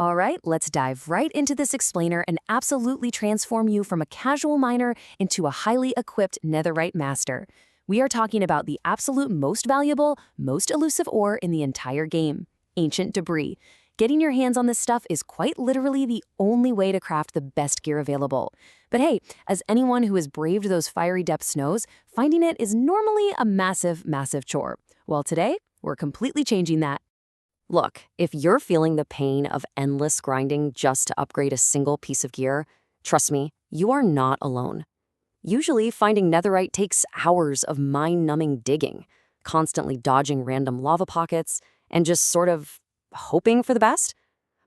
All right, let's dive right into this explainer and absolutely transform you from a casual miner into a highly equipped netherite master. We are talking about the absolute most valuable, most elusive ore in the entire game, ancient debris. Getting your hands on this stuff is quite literally the only way to craft the best gear available. But hey, as anyone who has braved those fiery depths knows, finding it is normally a massive, massive chore. Well, today, we're completely changing that. Look, if you're feeling the pain of endless grinding just to upgrade a single piece of gear, trust me, you are not alone. Usually, finding netherite takes hours of mind-numbing digging, constantly dodging random lava pockets, and just sort of hoping for the best.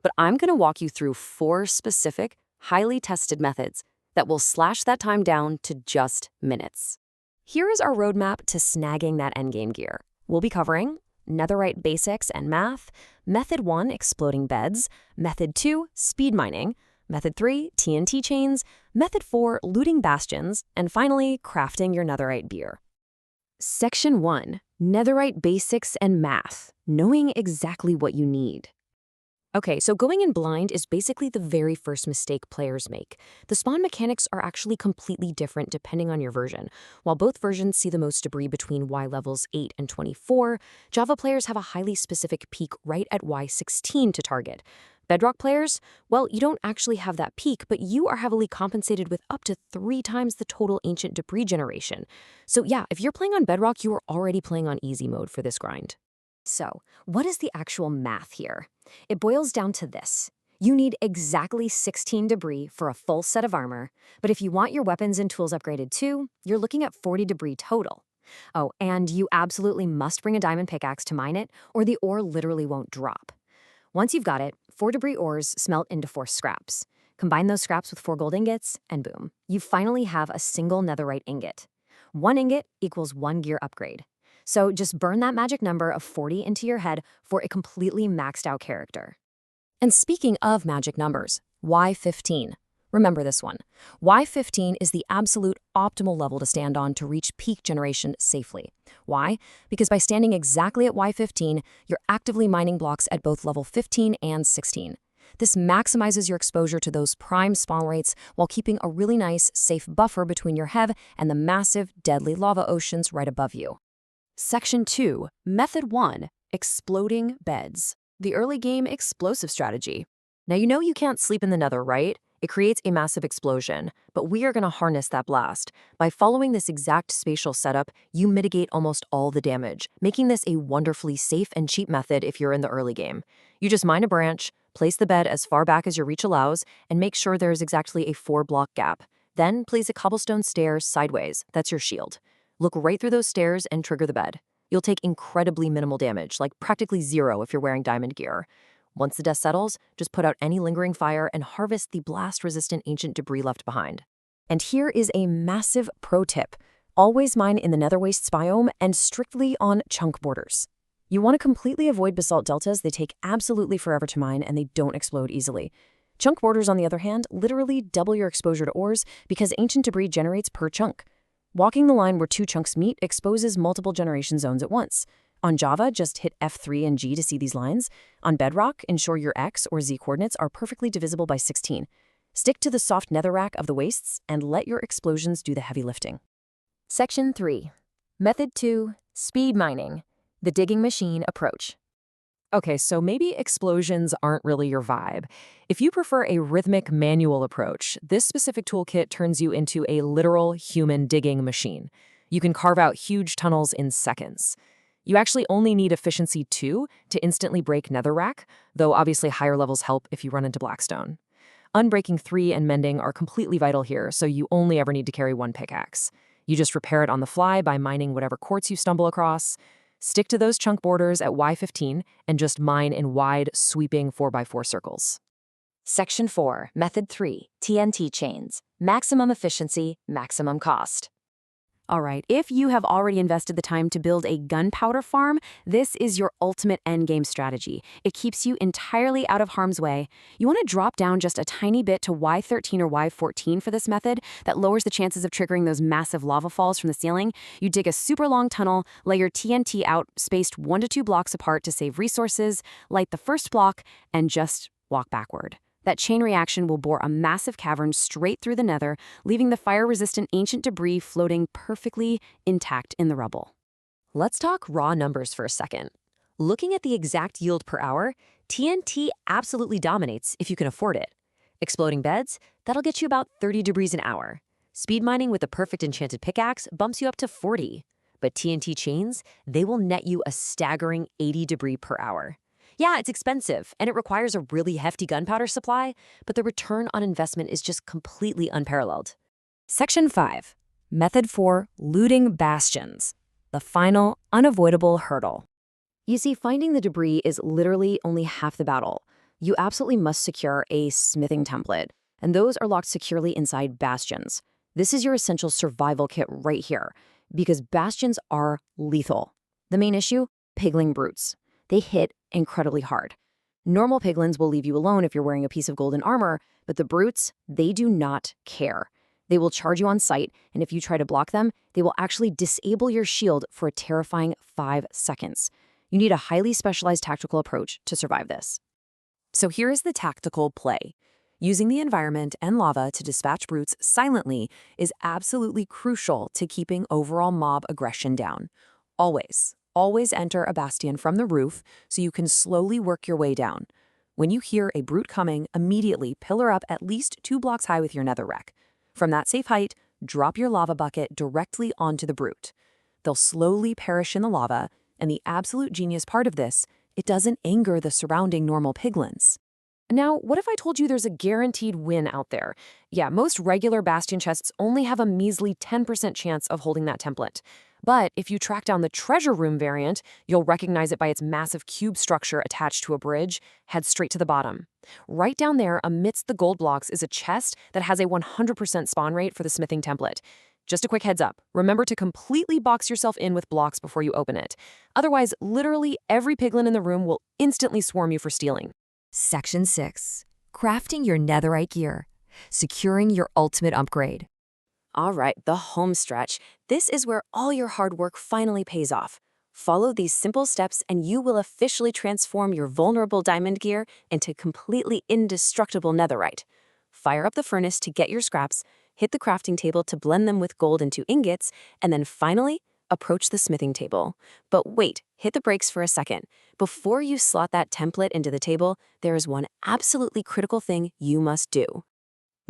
But I'm going to walk you through 4 specific, highly tested methods that will slash that time down to just minutes. Here is our roadmap to snagging that endgame gear. We'll be covering netherite basics and math, method 1, exploding beds, method 2, speed mining, method 3, TNT chains, method 4, looting bastions, and finally, crafting your netherite gear. Section 1, netherite basics and math, knowing exactly what you need. Okay, so going in blind is basically the very first mistake players make. The spawn mechanics are actually completely different depending on your version. While both versions see the most debris between Y levels 8 and 24, Java players have a highly specific peak right at Y16 to target. Bedrock players, well, you don't actually have that peak, but you are heavily compensated with up to 3 times the total ancient debris generation. So yeah, if you're playing on Bedrock, you are already playing on easy mode for this grind. So, what is the actual math here? It boils down to this. You need exactly 16 debris for a full set of armor, but if you want your weapons and tools upgraded too, you're looking at 40 debris total. Oh, and you absolutely must bring a diamond pickaxe to mine it, or the ore literally won't drop. Once you've got it, 4 debris ores smelt into 4 scraps. Combine those scraps with 4 gold ingots, and boom, you finally have a single netherite ingot. 1 ingot equals 1 gear upgrade. So just burn that magic number of 40 into your head for a completely maxed out character. And speaking of magic numbers, Y15. Remember this one. Y15 is the absolute optimal level to stand on to reach peak generation safely. Why? Because by standing exactly at Y15, you're actively mining blocks at both level 15 and 16. This maximizes your exposure to those prime spawn rates while keeping a really nice, safe buffer between your head and the massive, deadly lava oceans right above you. Section 2, Method 1, Exploding Beds. The early game explosive strategy. Now you know you can't sleep in the nether, right? It creates a massive explosion, but we are going to harness that blast. By following this exact spatial setup, you mitigate almost all the damage, making this a wonderfully safe and cheap method if you're in the early game. You just mine a branch, place the bed as far back as your reach allows, and make sure there is exactly a 4-block gap. Then place a cobblestone stair sideways. That's your shield. Look right through those stairs and trigger the bed. You'll take incredibly minimal damage, like practically 0 if you're wearing diamond gear. Once the dust settles, just put out any lingering fire and harvest the blast-resistant ancient debris left behind. And here is a massive pro tip. Always mine in the nether wastes biome and strictly on chunk borders. You want to completely avoid basalt deltas. They take absolutely forever to mine and they don't explode easily. Chunk borders, on the other hand, literally double your exposure to ores because ancient debris generates per chunk. Walking the line where 2 chunks meet exposes multiple generation zones at once. On Java, just hit F3 and G to see these lines. On Bedrock, ensure your X or Z coordinates are perfectly divisible by 16. Stick to the soft netherrack of the wastes and let your explosions do the heavy lifting. Section 3. Method 2, Speed Mining. The digging machine approach. Okay, so maybe explosions aren't really your vibe. If you prefer a rhythmic manual approach, this specific toolkit turns you into a literal human digging machine. You can carve out huge tunnels in seconds. You actually only need efficiency 2 to instantly break netherrack, though obviously higher levels help if you run into blackstone. Unbreaking 3 and mending are completely vital here, so you only ever need to carry 1 pickaxe. You just repair it on the fly by mining whatever quartz you stumble across. Stick to those chunk borders at Y15 and just mine in wide, sweeping 4x4 circles. Section 4, Method 3, TNT chains. Maximum efficiency, maximum cost. All right, if you have already invested the time to build a gunpowder farm, this is your ultimate endgame strategy. It keeps you entirely out of harm's way. You want to drop down just a tiny bit to Y13 or Y14 for this method. That lowers the chances of triggering those massive lava falls from the ceiling. You dig a super long tunnel, lay your TNT out, spaced 1 to 2 blocks apart to save resources, light the first block, and just walk backward. That chain reaction will bore a massive cavern straight through the nether, leaving the fire-resistant ancient debris floating perfectly intact in the rubble. Let's talk raw numbers for a second. Looking at the exact yield per hour, TNT absolutely dominates if you can afford it. Exploding beds, that'll get you about 30 debris an hour. Speed mining with the perfect enchanted pickaxe bumps you up to 40. But TNT chains, they will net you a staggering 80 debris per hour. Yeah, it's expensive, and it requires a really hefty gunpowder supply, but the return on investment is just completely unparalleled. Section 5. Method for looting bastions. The final, unavoidable hurdle. You see, finding the debris is literally only half the battle. You absolutely must secure a smithing template, and those are locked securely inside bastions. This is your essential survival kit right here, because bastions are lethal. The main issue? Pigling brutes. They hit incredibly hard. Normal piglins will leave you alone if you're wearing a piece of golden armor, but the brutes, they do not care. They will charge you on sight, and if you try to block them, they will actually disable your shield for a terrifying 5 seconds. You need a highly specialized tactical approach to survive this. So here is the tactical play. Using the environment and lava to dispatch brutes silently is absolutely crucial to keeping overall mob aggression down. Always enter a bastion from the roof so you can slowly work your way down. When you hear a brute coming, immediately pillar up at least 2 blocks high with your nether wreck. From that safe height, drop your lava bucket directly onto the brute. They'll slowly perish in the lava, and the absolute genius part of this, it doesn't anger the surrounding normal piglins. Now, what if I told you there's a guaranteed win out there? Yeah, most regular bastion chests only have a measly 10% chance of holding that template. But if you track down the treasure room variant, you'll recognize it by its massive cube structure attached to a bridge. Head straight to the bottom. Right down there, amidst the gold blocks, is a chest that has a 100% spawn rate for the smithing template. Just a quick heads up, remember to completely box yourself in with blocks before you open it. Otherwise, literally every piglin in the room will instantly swarm you for stealing. Section 6. Crafting your netherite gear. Securing your ultimate upgrade. All right, the home stretch. This is where all your hard work finally pays off. Follow these simple steps and you will officially transform your vulnerable diamond gear into completely indestructible netherite. Fire up the furnace to get your scraps, hit the crafting table to blend them with gold into ingots, and then finally, approach the smithing table. But wait, hit the brakes for a second. Before you slot that template into the table, there is one absolutely critical thing you must do.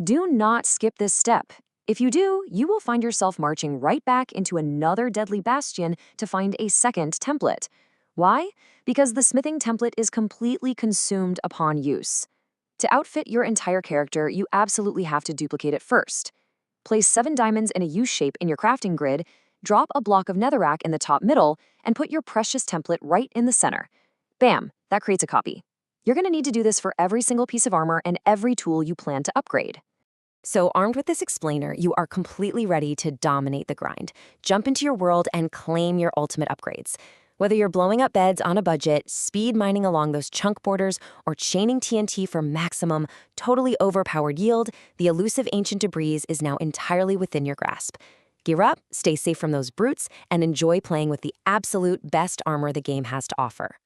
Do not skip this step. If you do, you will find yourself marching right back into another deadly bastion to find a second template. Why? Because the smithing template is completely consumed upon use. To outfit your entire character, you absolutely have to duplicate it first. Place 7 diamonds in a U shape in your crafting grid, drop a block of netherrack in the top middle, and put your precious template right in the center. Bam, that creates a copy. You're going to need to do this for every single piece of armor and every tool you plan to upgrade. So armed with this explainer, you are completely ready to dominate the grind. Jump into your world and claim your ultimate upgrades. Whether you're blowing up beds on a budget, speed mining along those chunk borders, or chaining TNT for maximum, totally overpowered yield, the elusive ancient debris is now entirely within your grasp. Gear up, stay safe from those brutes, and enjoy playing with the absolute best armor the game has to offer.